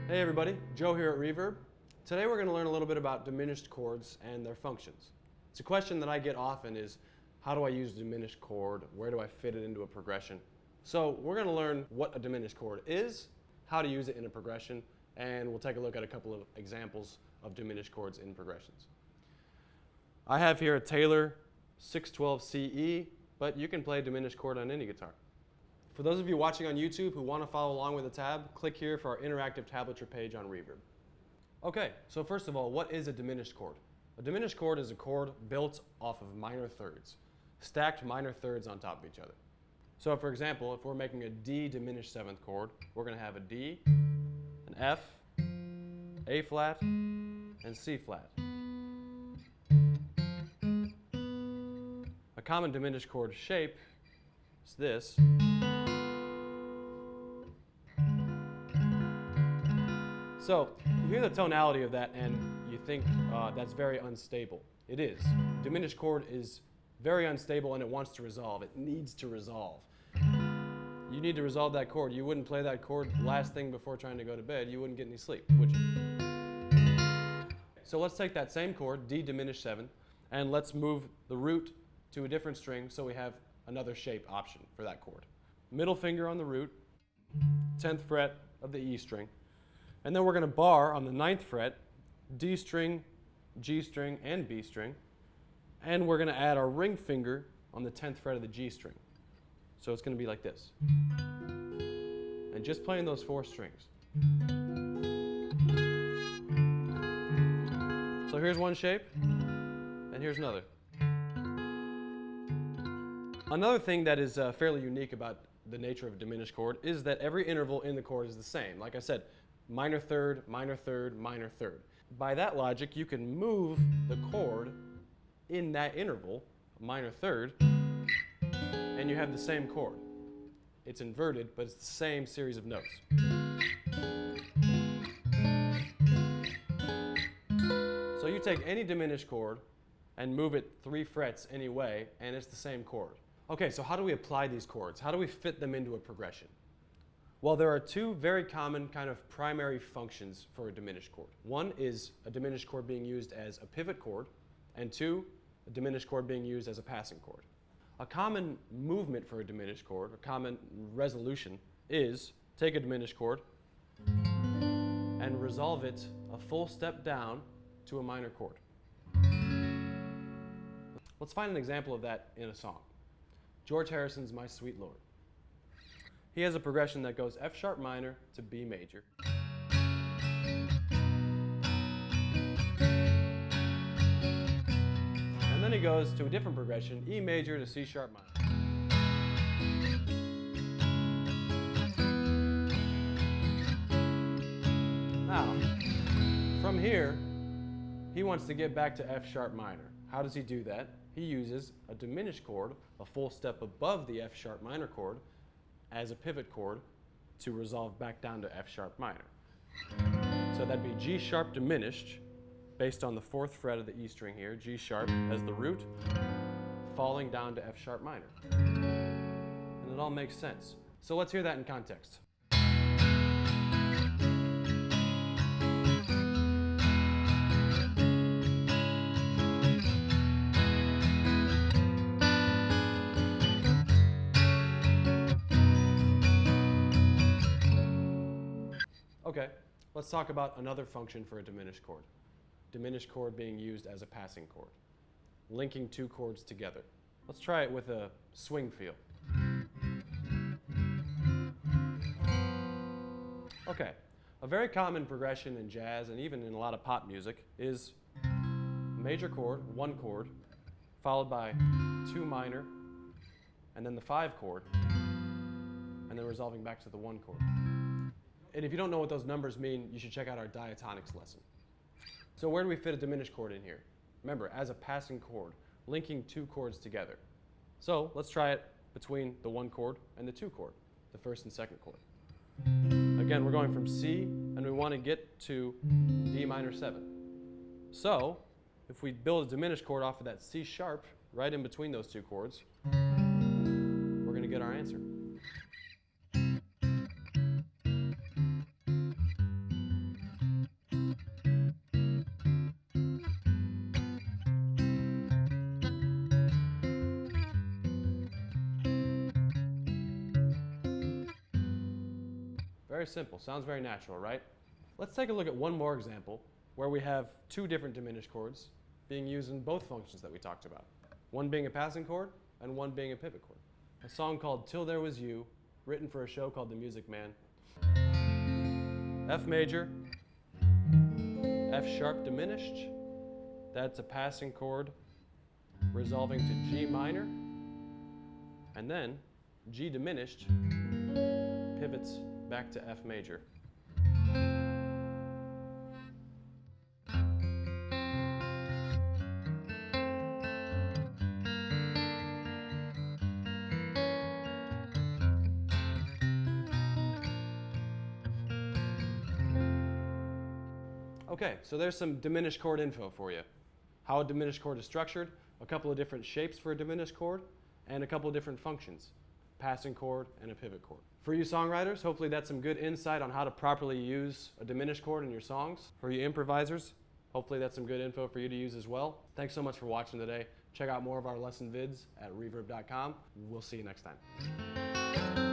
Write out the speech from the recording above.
Hey everybody, Joe here at Reverb. Today we're going to learn a little bit about diminished chords and their functions. It's a question that I get often is, how do I use a diminished chord? Where do I fit it into a progression? So we're going to learn what a diminished chord is, how to use it in a progression, and we'll take a look at a couple of examples of diminished chords in progressions. I have here a Taylor 612 CE, but you can play a diminished chord on any guitar. For those of you watching on YouTube who want to follow along with the tab, click here for our interactive tablature page on Reverb. Okay, so first of all, what is a diminished chord? A diminished chord is a chord built off of minor thirds, stacked minor thirds on top of each other. So for example, if we're making a D diminished seventh chord, we're going to have a D, an F, A flat, and C flat. A common diminished chord shape is this. So you hear the tonality of that and you think that's very unstable. It is. Diminished chord is very unstable and it wants to resolve. It needs to resolve. You need to resolve that chord. You wouldn't play that chord last thing before trying to go to bed. You wouldn't get any sleep, would you? So let's take that same chord, D diminished 7, and let's move the root to a different string so we have another shape option for that chord. Middle finger on the root, 10th fret of the E string. And then we're going to bar on the 9th fret, D string, G string, and B string. And we're going to add our ring finger on the 10th fret of the G string. So it's going to be like this. And just playing those 4 strings. So here's one shape, and here's another. Another thing that is fairly unique about the nature of a diminished chord is that every interval in the chord is the same. Like I said, minor third, minor third, minor third. By that logic, you can move the chord in that interval, minor third, and you have the same chord. It's inverted, but it's the same series of notes. So you take any diminished chord and move it 3 frets any way, and it's the same chord. Okay, so how do we apply these chords? How do we fit them into a progression? Well, there are 2 very common kind of primary functions for a diminished chord. One is a diminished chord being used as a pivot chord, and 2, a diminished chord being used as a passing chord. A common movement for a diminished chord, a common resolution, is take a diminished chord and resolve it a full step down to a minor chord. Let's find an example of that in a song. George Harrison's My Sweet Lord. He has a progression that goes F sharp minor to B major. And then he goes to a different progression, E major to C sharp minor. Now, from here, he wants to get back to F sharp minor. How does he do that? He uses a diminished chord, a full step above the F sharp minor chord, as a pivot chord to resolve back down to F sharp minor. So that'd be G sharp diminished based on the 4th fret of the E string here, G sharp as the root, falling down to F sharp minor. And it all makes sense. So let's hear that in context. Okay, let's talk about another function for a diminished chord. Diminished chord being used as a passing chord, linking 2 chords together. Let's try it with a swing feel. Okay, a very common progression in jazz and even in a lot of pop music is major chord, 1 chord, followed by 2 minor, and then the 5 chord, and then resolving back to the 1 chord. And if you don't know what those numbers mean, you should check out our diatonics lesson. So where do we fit a diminished chord in here? Remember, as a passing chord, linking 2 chords together. So let's try it between the 1 chord and the 2 chord, the 1st and 2nd chord. Again, we're going from C, and we want to get to D minor 7. So if we build a diminished chord off of that C sharp, right in between those 2 chords, we're going to get our answer. Very simple. Sounds very natural, right? Let's take a look at one more example where we have two different diminished chords being used in both functions that we talked about. One being a passing chord and one being a pivot chord. A song called Till There Was You, written for a show called The Music Man. F major, F sharp diminished, that's a passing chord resolving to G minor, and then G diminished pivots back to F major. Okay, so there's some diminished chord info for you. How a diminished chord is structured, a couple of different shapes for a diminished chord, and a couple of different functions, passing chord and a pivot chord. For you songwriters, hopefully that's some good insight on how to properly use a diminished chord in your songs. For you improvisers, hopefully that's some good info for you to use as well. Thanks so much for watching today. Check out more of our lesson vids at reverb.com. We'll see you next time.